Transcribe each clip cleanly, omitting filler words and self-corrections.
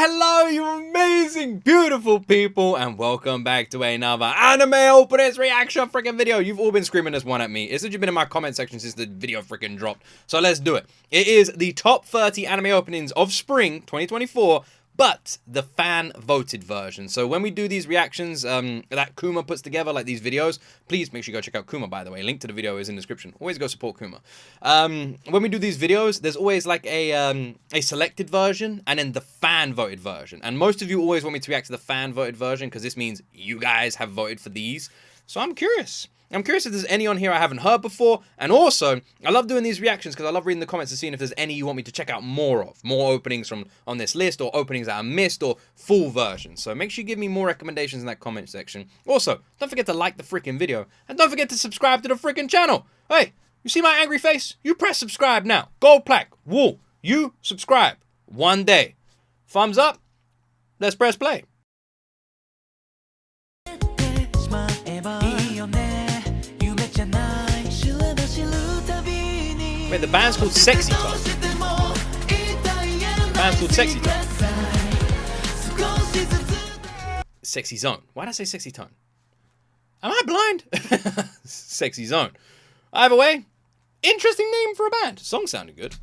Hello, you amazing, beautiful people, and welcome back to another anime openers reaction freaking video. You've all been screaming this one at me. It's literally been in my comment section since the video freaking dropped. So let's do it. It is the top 30 anime openings of spring 2024. But the fan voted version. So when we do these reactions that Kuma puts together, like these videos, please make sure you go check out Kuma, by the way. Link to the video is in the description. Always go support Kuma. When we do these videos, there's always like a selected version and then the fan voted version. And most of you always want me to react to the fan voted version because this means you guys have voted for these. So I'm curious. I'm curious if there's any on here I haven't heard before. And also, I love doing these reactions because I love reading the comments and seeing if there's any you want me to check out more of. More openings from on this list, or openings that I missed, or full versions. So make sure you give me more recommendations in that comment section. Also, don't forget to like the freaking video. And don't forget to subscribe to the freaking channel. Hey, you see my angry face? You press subscribe now. Gold plaque. Wool. You subscribe. One day. Thumbs up. Let's press play. Wait, the band's called Sexy Tone. The band's called Sexy Tone. Sexy Zone. Why did I say Sexy Tone? Am I blind? Sexy Zone. Either way, interesting name for a band. Song sounded good.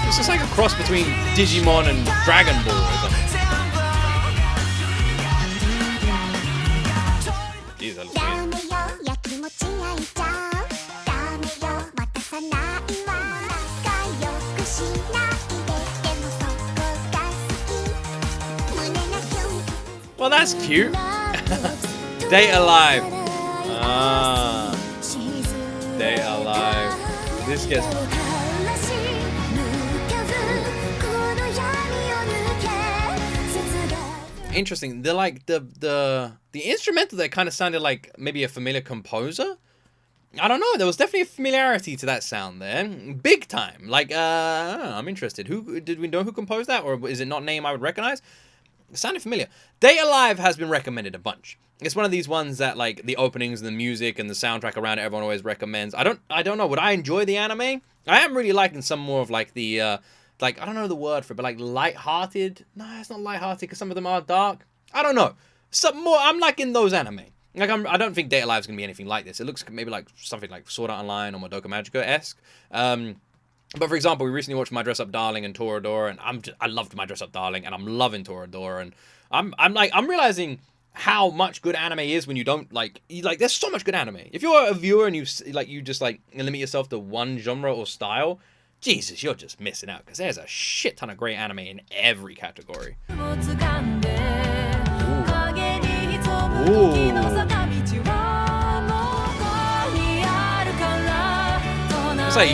It's just like a cross between Digimon and Dragon Ball or something. Jeez, that looks weird. Well, that's cute. Date Alive. Date Alive. This gets... interesting. They're like the instrumental that kind of sounded like maybe a familiar composer. I don't know. There was definitely a familiarity to that sound there, big time. Like I don't know, I'm interested. Who did we know who composed that, or is it not a name I would recognize? It sounded familiar. Date Alive has been recommended a bunch. It's one of these ones that like the openings and the music and the soundtrack around it, everyone always recommends. I don't know. Would I enjoy the anime? I am really liking some more of like the like, I don't know the word for it, but like light-hearted. No, it's not light-hearted because some of them are dark. I don't know. Some more. I'm liking those anime. Like I don't think Date Alive is gonna be anything like this. It looks maybe like something like Sword Art Online or Madoka Magica-esque. But for example, we recently watched My Dress Up Darling and Toradora, and I loved My Dress Up Darling, and I'm loving Toradora, and I'm realizing how much good anime is when you don't like there's so much good anime. If you're a viewer and you just limit yourself to one genre or style, Jesus, you're just missing out because there's a shit ton of great anime in every category. Ooh. It's like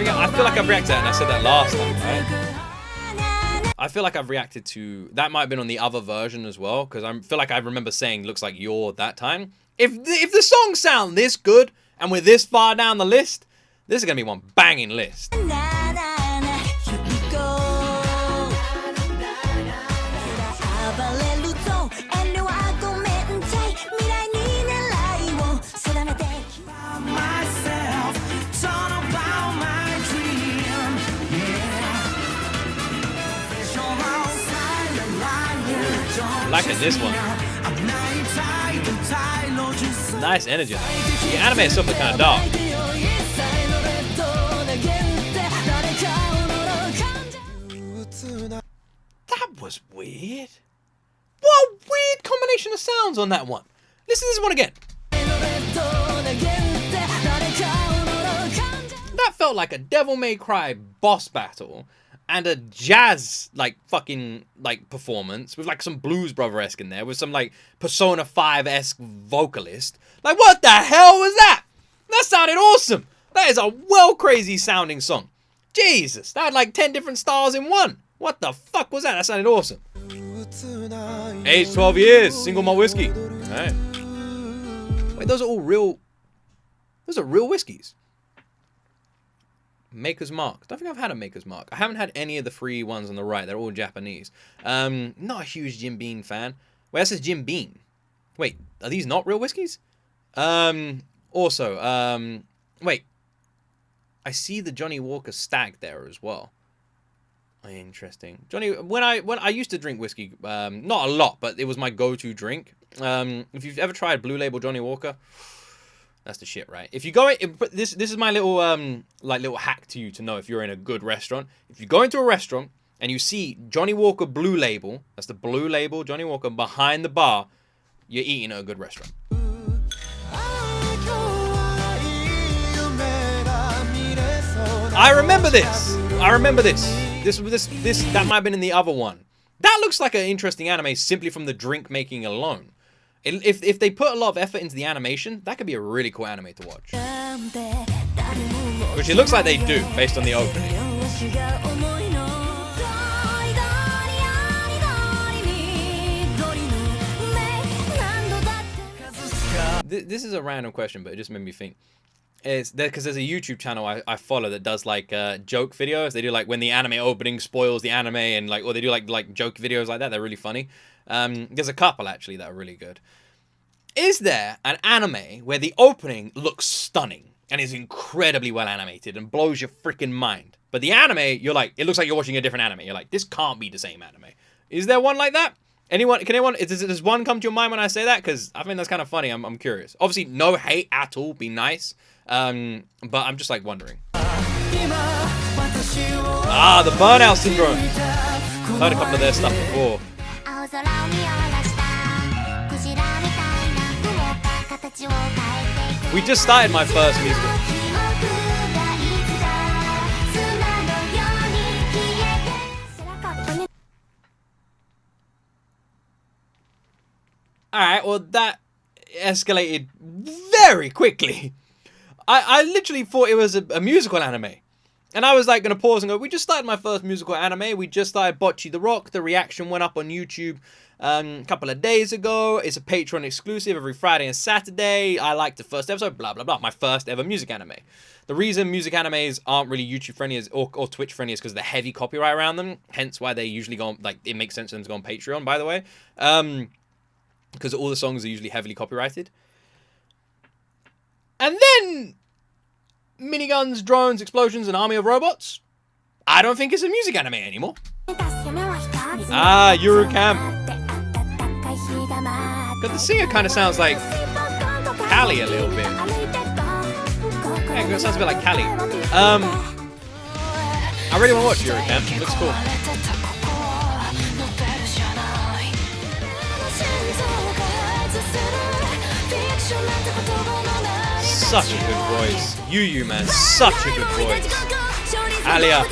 I feel like I've reacted to that, and I said that last time, right? I feel like I've reacted to that. Might have been on the other version as well, because I feel like I remember saying looks like You're that time. If the songs sound this good and we're this far down the list, this is gonna be one banging list. Liking this one. Nice energy. The anime itself is kind of dark. That was weird. What a weird combination of sounds on that one. Listen to this one again. That felt like a Devil May Cry boss battle and a jazz fucking performance with like some Blues Brother-esque in there with some like Persona 5-esque vocalist. Like, what the hell was that? That sounded awesome. That is a well crazy sounding song. Jesus, that had like 10 different styles in one. What the fuck was that? That sounded awesome. Age 12 years, single malt whiskey. Alright. Wait, those are all real. Those are real whiskeys. Maker's Mark. Don't think I've had a Maker's Mark. I haven't had any of the free ones on the right. They're all Japanese. Not a huge Jim Beam fan. Wait, that says Jim Beam. Wait, are these not real whiskeys? Also, wait. I see the Johnny Walker stag there as well. Interesting. Johnny, when I used to drink whiskey, not a lot, but it was my go-to drink. If you've ever tried Blue Label Johnny Walker, that's the shit, right? If you go, this is my little little hack to you to know if you're in a good restaurant. If you go into a restaurant and you see Johnny Walker Blue Label, that's the Blue Label Johnny Walker behind the bar, you're eating at a good restaurant. I remember this. That might have been in the other one. That looks like an interesting anime simply from the drink making alone. If they put a lot of effort into the animation, that could be a really cool anime to watch. Which it looks like they do, based on the opening. This is a random question, but it just made me think. It's there because there's a YouTube channel I follow that does like joke videos. They do like when the anime opening spoils the anime, and like, or they do like joke videos like that. They're really funny. There's a couple actually that are really good. Is there an anime where the opening looks stunning and is incredibly well animated and blows your freaking mind, but the anime, you're like, it looks like you're watching a different anime. You're like, this can't be the same anime. Is there one like that? Anyone? Can anyone? Does one come to your mind when I say that? Because I think that's kind of funny. I'm curious. Obviously, no hate at all. Be nice. But I'm just like wondering. Ah, the burnout syndrome. Heard a couple of their stuff before. We just started my first musical. Alright, well that escalated very quickly. I literally thought it was a musical anime. And I was like going to pause and go, we just started my first musical anime. We just started Bocce the Rock. The reaction went up on YouTube a couple of days ago. It's a Patreon exclusive every Friday and Saturday. I liked the first episode, blah, blah, blah. My first ever music anime. The reason music animes aren't really YouTube friendly or Twitch friendly is because of the heavy copyright around them. Hence why they usually go on, like, it makes sense for them to go on Patreon, by the way. Because all the songs are usually heavily copyrighted. And then miniguns, drones, explosions, an army of robots. I don't think it's a music anime anymore. Ah, Eurocamp. But the singer kind of sounds like Callie a little bit. Yeah, it sounds a bit like Callie. I really want to watch Eurocamp. It looks cool. Such a good voice. Yu, man. Such a good voice. Alia.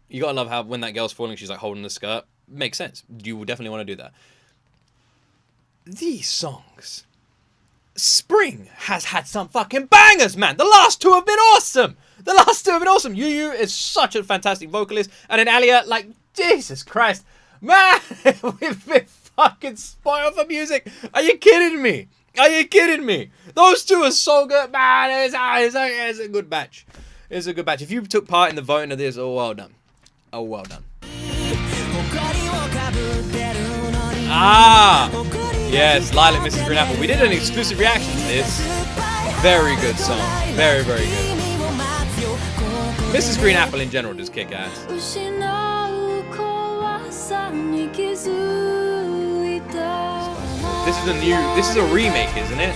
You gotta love how when that girl's falling, she's like holding the skirt. Makes sense. You will definitely want to do that. These songs. Spring has had some fucking bangers, man. The last two have been awesome. Yu is such a fantastic vocalist. And then Alia, like, Jesus Christ. Man, we've been fucking spoiled for music. Are you kidding me? Those two are so good, man. It's a good batch. If you took part in the voting of this, oh, well done. Ah, yes, Lilac, Mrs. Green Apple. We did an exclusive reaction to this. Very good song. Very, very good. Mrs. Green Apple in general does kick ass. This is a remake, isn't it?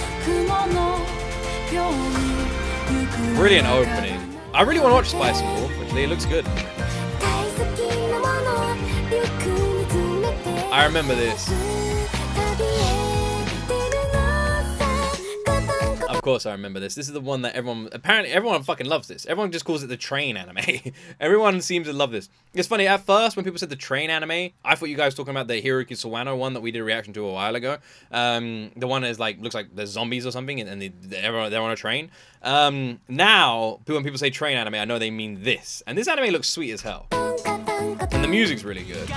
Brilliant opening. I really want to watch Spice and Wolf, actually. It looks good. I remember this. Of course I remember this. This is the one that everyone fucking loves this. Everyone just calls it the train anime. Everyone seems to love this. It's funny, at first when people said the train anime, I thought you guys were talking about the Hiroki Sawano one that we did a reaction to a while ago. The one that is like, looks like there's zombies or something and they're on a train. Now, when people say train anime, I know they mean this. And this anime looks sweet as hell. And the music's really good.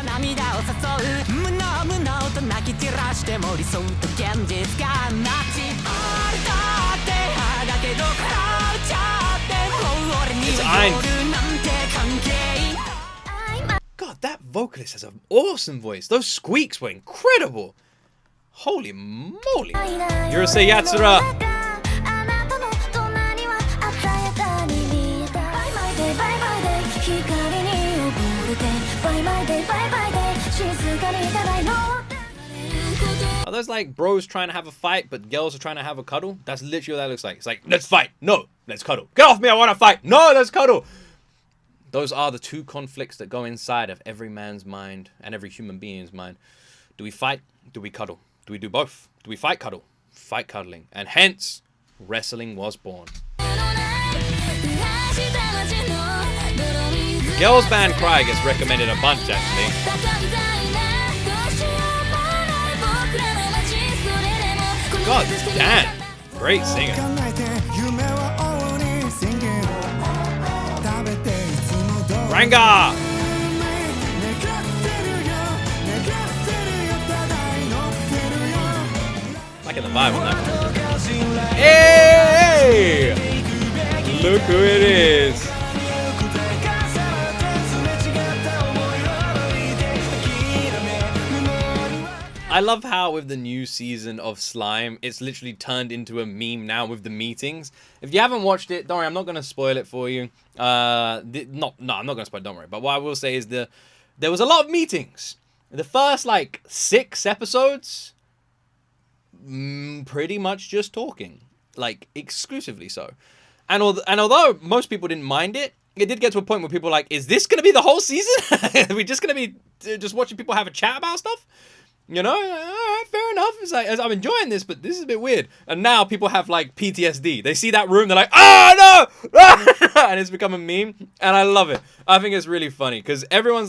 God, that vocalist has an awesome voice. Those squeaks were incredible. Holy moly. Yurusei Yatsura. Are those like bros trying to have a fight, but girls are trying to have a cuddle? That's literally what that looks like. It's like, let's fight. No, let's cuddle. Get off me, I want to fight. No, let's cuddle. Those are the two conflicts that go inside of every man's mind and every human being's mind. Do we fight? Do we cuddle? Do we do both? Do we fight, cuddle? Fight, cuddling. And hence, wrestling was born. Girls Band Cry gets recommended a bunch, actually. God damn, great singer. Ranga! Liking the vibe on that. Hey! Look who it is. I love how with the new season of Slime, it's literally turned into a meme now with the meetings. If you haven't watched it, don't worry, I'm not going to spoil it for you. I'm not going to spoil it, don't worry. But what I will say is there was a lot of meetings. The first, like, 6 episodes, pretty much just talking. Like, exclusively so. And although most people didn't mind it, it did get to a point where people were like, is this going to be the whole season? Are we just going to be just watching people have a chat about stuff? You know, all right, fair enough. It's like, I'm enjoying this, but this is a bit weird. And now people have like PTSD. They see that room, they're like, oh no! And it's become a meme. And I love it. I think it's really funny because everyone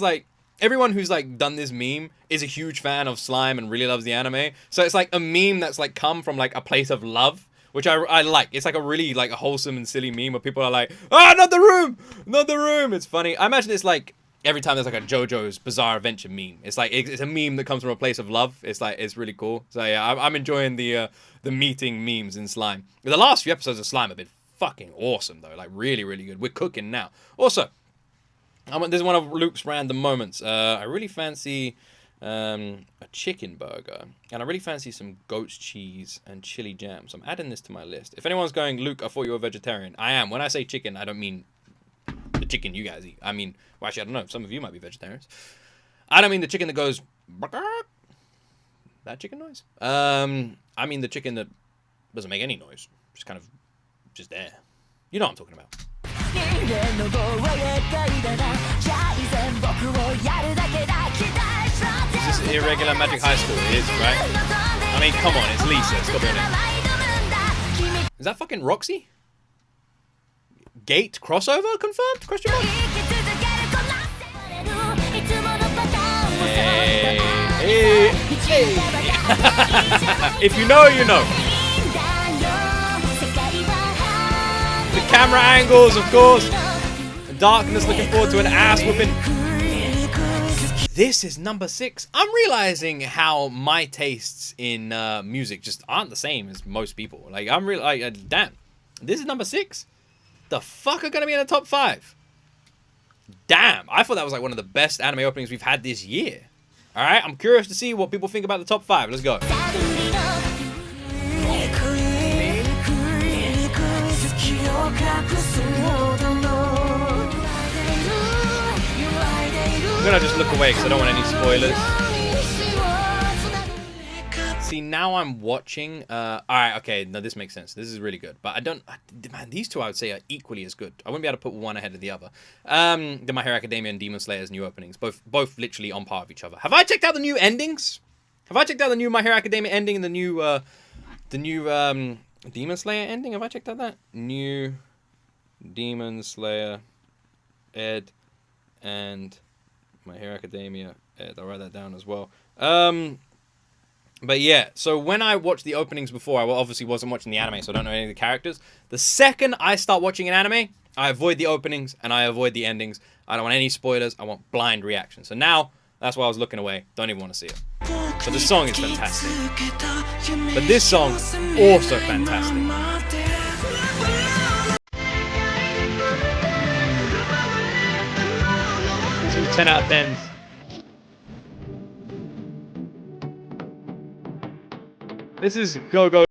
who's like done this meme is a huge fan of Slime and really loves the anime. So it's like a meme that's like come from like a place of love, which I like. It's like a really like a wholesome and silly meme where people are like, oh, not the room! Not the room! It's funny. I imagine it's like, every time there's like a JoJo's Bizarre Adventure meme, it's like it's a meme that comes from a place of love. It's like it's really cool. So yeah, I'm enjoying the meeting memes in Slime. The last few episodes of Slime have been fucking awesome though, like really really good. We're cooking now. Also, this is one of Luke's random moments. I really fancy a chicken burger, and I really fancy some goat's cheese and chili jam. So I'm adding this to my list. If anyone's going, Luke, I thought you were a vegetarian. I am. When I say chicken, I don't mean the chicken you guys eat. I mean, well, actually, I don't know. Some of you might be vegetarians. I don't mean the chicken that goes that chicken noise. I mean the chicken that doesn't make any noise. Just kind of just there. You know what I'm talking about. Is this irregular Magic High School? It is, right? I mean, come on, it's Lisa. Stop it. Is that fucking Roxy? G.O.T crossover confirmed? Question mark? Hey. If you know, you know. The camera angles, of course. Darkness, looking forward to an ass whipping. This is number 6. I'm realizing how my tastes in music just aren't the same as most people. Like, I'm really like, damn. This is number 6? The fuck are gonna be in the top 5? Damn, I thought that was like one of the best anime openings we've had this year. Alright, I'm curious to see what people think about the top 5. Let's go. I'm gonna just look away because I don't want any spoilers. See, now I'm watching. Alright, okay, no, this makes sense. This is really good. But man, these two I would say are equally as good. I wouldn't be able to put one ahead of the other. The My Hero Academia and Demon Slayer's new openings. Both literally on par with each other. Have I checked out the new endings? Have I checked out the new My Hero Academia ending and the new Demon Slayer ending? Have I checked out that? New Demon Slayer Ed and My Hero Academia Ed. I'll write that down as well. But yeah, so when I watched the openings before, I obviously wasn't watching the anime, so I don't know any of the characters. The second I start watching an anime, I avoid the openings and I avoid the endings. I don't want any spoilers. I want blind reactions. So now, that's why I was looking away. Don't even want to see it. But the song is fantastic. But this song, also fantastic. Two 10 out of 10s. This is Go.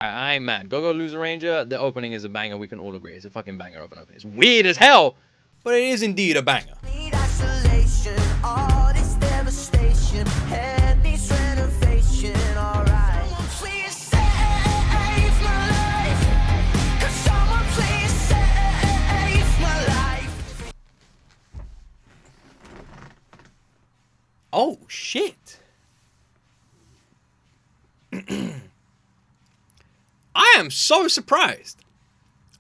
I ain't mad. Go Loser Ranger, the opening is a banger. We can all agree. It's a fucking banger opening. It's weird as hell, but it is indeed a banger. Oh, shit. I am so surprised.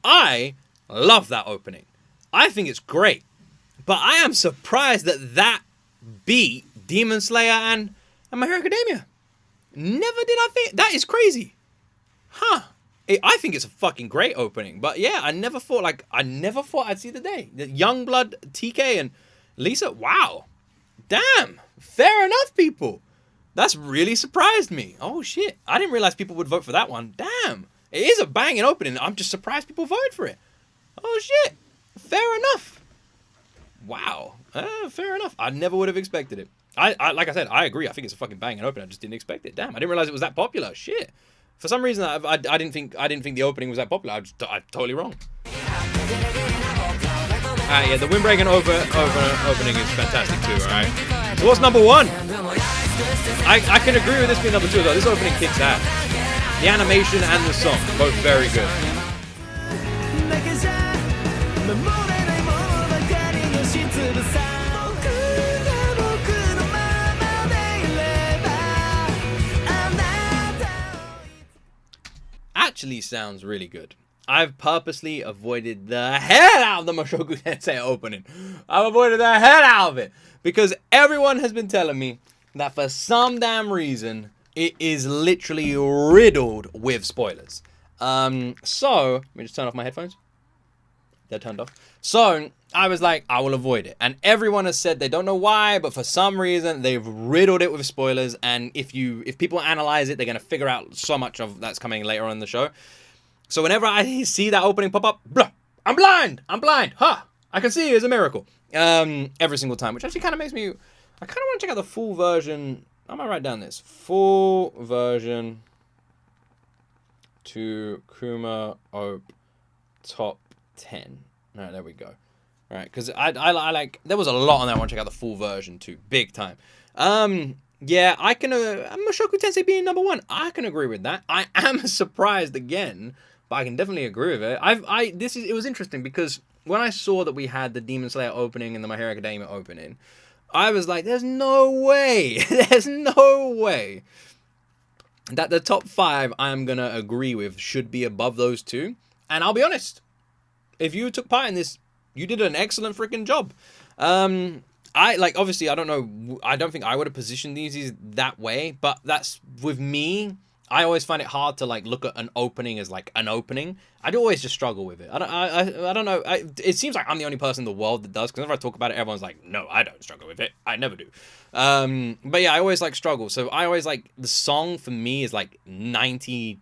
I love that opening. I think it's great. But I am surprised that that beat Demon Slayer and My Hero Academia. Never did I think. That is crazy. Huh. I think it's a fucking great opening. But yeah, I never thought I'd see the day. The Youngblood, TK, and Lisa. Wow. Damn. Fair enough, people. That's really surprised me. Oh shit. I didn't realize people would vote for that one. Damn. It is a banging opening. I'm just surprised people voted for it. Oh shit. Fair enough. Wow. Fair enough. I never would have expected it. I like I said, I agree. I think it's a fucking banging opening. I just didn't expect it. Damn. I didn't realize it was that popular. Shit. For some reason, I didn't think the opening was that popular. I'm totally wrong. Yeah, the Windbreaker opening is fantastic too. All right. So what's number one? I can agree with this being number two though. This opening kicks ass. The animation and the song, both very good. Actually sounds really good. I've purposely avoided the hell out of the Mushoku Tensei opening. I've avoided the hell out of it because everyone has been telling me that for some damn reason it is literally riddled with spoilers. So let me just turn off my headphones. They're turned off. So I was like, I will avoid it. And everyone has said they don't know why, but for some reason they've riddled it with spoilers. And if people analyze it, they're gonna figure out so much of that's coming later on in the show. So whenever I see that opening pop up, blah, I'm blind. Ha! I can see it as a miracle. Every single time, which actually kind of makes me. I kind of want to check out the full version. I might write down this full version to Kuma Ope top 10. All right, there we go. All right, because I like there was a lot on there. I want to check out the full version too, big time. Yeah, I can. Mushoku Tensei being number one, I can agree with that. I am surprised again, but I can definitely agree with it. It was interesting because when I saw that we had the Demon Slayer opening and the My Hero Academia opening, I was like, there's no way, there's no way that the top 5 I'm gonna agree with should be above those two. And I'll be honest, if you took part in this, you did an excellent freaking job. Obviously, I don't know. I don't think I would have positioned these that way, but that's with me. I always find it hard to like look at an opening as like an opening. I'd always just struggle with it. I don't know. It seems like I'm the only person in the world that does, because whenever I talk about it, everyone's like, no, I don't struggle with it. I never do. But yeah, I always like struggle. So I always like the song for me is like 90%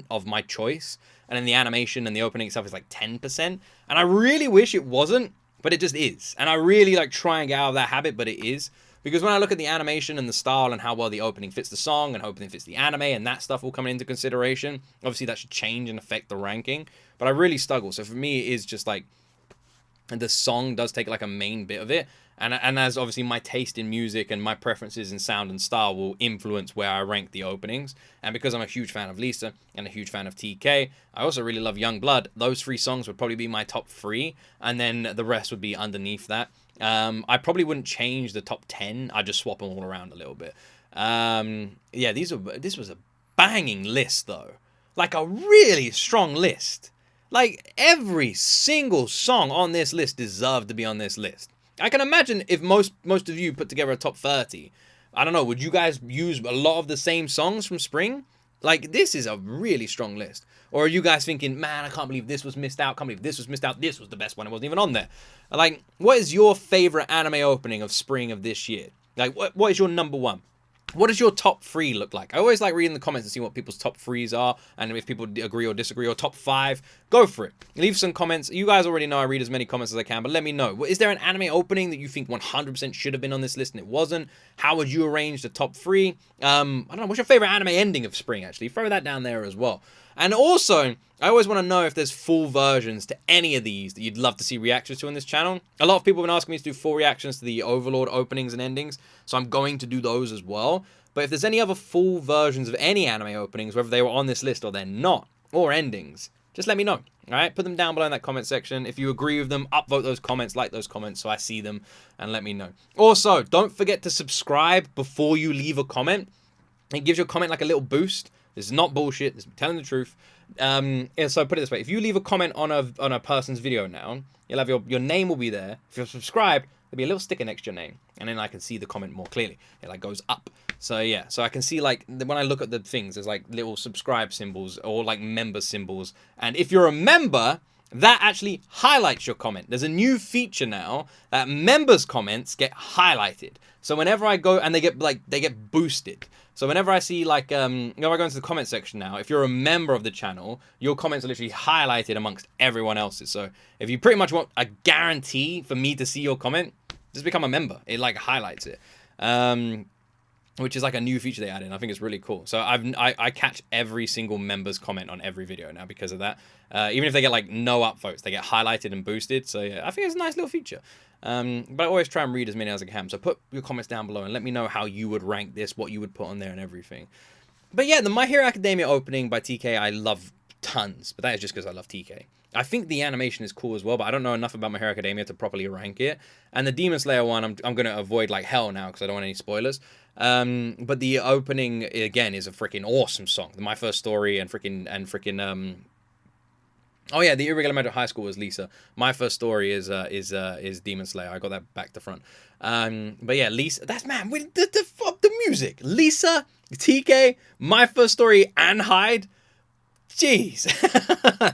of my choice. And then the animation and the opening itself is like 10%. And I really wish it wasn't, but it just is. And I really like try and get out of that habit, but it is. Because when I look at the animation and the style and how well the opening fits the song and how opening fits the anime and that stuff will come into consideration, obviously that should change and affect the ranking. But I really struggle. So for me, it is just like, the song does take like a main bit of it. And as obviously my taste in music and my preferences in sound and style will influence where I rank the openings. And because I'm a huge fan of Lisa and a huge fan of TK, I also really love Youngblood. Those 3 songs would probably be my top 3. And then the rest would be underneath that. I probably wouldn't change the top 10. I'd just swap them all around a little bit. Yeah, this was a banging list though. Like a really strong list. Like every single song on this list deserved to be on this list. I can imagine if most of you put together a top 30, I don't know, would you guys use a lot of the same songs from Spring? Like, this is a really strong list. Or are you guys thinking, man, I can't believe this was missed out, can't believe this was missed out, this was the best one, it wasn't even on there. Like, what is your favorite anime opening of Spring of this year? Like, what is your number one? What does your top 3 look like? I always like reading the comments and seeing what people's top 3s are, and if people agree or disagree, or top 5, go for it. Leave some comments. You guys already know I read as many comments as I can, but let me know. Is there an anime opening that you think 100% should have been on this list and it wasn't? How would you arrange the top 3? I don't know, what's your favorite anime ending of spring, actually? Throw that down there as well. And also, I always want to know if there's full versions to any of these that you'd love to see reactions to on this channel. A lot of people have been asking me to do full reactions to the Overlord openings and endings, so I'm going to do those as well. But if there's any other full versions of any anime openings, whether they were on this list or they're not, or endings, just let me know. Alright, put them down below in that comment section. If you agree with them, upvote those comments, like those comments so I see them, and let me know. Also, don't forget to subscribe before you leave a comment. It gives your comment like a little boost. This is not bullshit. This is telling the truth. So put it this way: if you leave a comment on a person's video now, you'll have your name will be there. If you're subscribed, there'll be a little sticker next to your name, and then I can see the comment more clearly. It like goes up. So yeah, so I can see like when I look at the things, there's like little subscribe symbols or like member symbols, and if you're a member, that actually highlights your comment. There's a new feature now that members' comments get highlighted. So whenever I go and they get boosted. So whenever I see like whenever I go into the comment section now, if you're a member of the channel, your comments are literally highlighted amongst everyone else's. So if you pretty much want a guarantee for me to see your comment, just become a member. It like highlights it. Which is like a new feature they added. I think it's really cool. So I catch every single member's comment on every video now because of that. Even if they get like no upvotes, they get highlighted and boosted. So yeah, I think it's a nice little feature. But I always try and read as many as I can. So put your comments down below and let me know how you would rank this, what you would put on there and everything. But yeah, the My Hero Academia opening by TK, I love tons. But that is just because I love TK. I think the animation is cool as well, but I don't know enough about My Hero Academia to properly rank it. And the Demon Slayer one, I'm going to avoid like hell now because I don't want any spoilers. But the opening, again, is a freaking awesome song. My First Story and freaking oh yeah, the Irregular Magic High School was Lisa. My First Story is Demon Slayer. I got that back to front. But yeah, Lisa, that's man, with the music. Lisa, TK, My First Story, and Hyde. Jeez,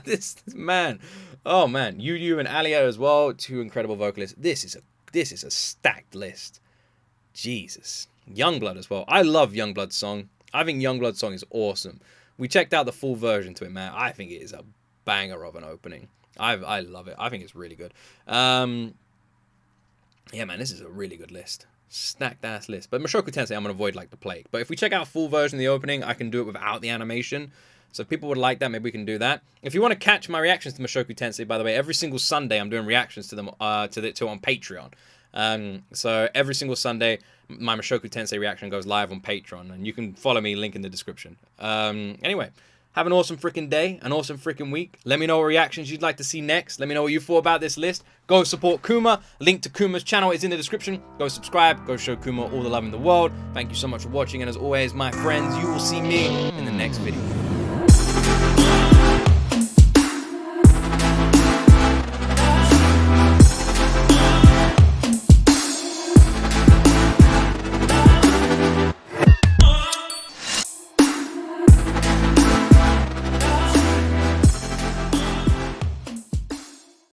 this man, oh man, Yu and Alia as well, 2 incredible vocalists. This is a stacked list. Jesus, Youngblood as well. I love Youngblood's song. I think Youngblood's song is awesome. We checked out the full version to it, man. I think it is a banger of an opening. I love it. I think it's really good. Yeah, man, this is a really good list. Stacked ass list. But Mushoku Tensei, I'm gonna avoid like the plague. But if we check out full version of the opening, I can do it without the animation. So if people would like that, maybe we can do that. If you want to catch my reactions to Mushoku Tensei, by the way, every single Sunday I'm doing reactions to them to on Patreon. So every single Sunday, my Mushoku Tensei reaction goes live on Patreon, and you can follow me, link in the description. Anyway, have an awesome freaking day, an awesome freaking week. Let me know what reactions you'd like to see next. Let me know what you thought about this list. Go support Kuma. Link to Kuma's channel is in the description. Go subscribe. Go show Kuma all the love in the world. Thank you so much for watching, and as always, my friends, you will see me in the next video.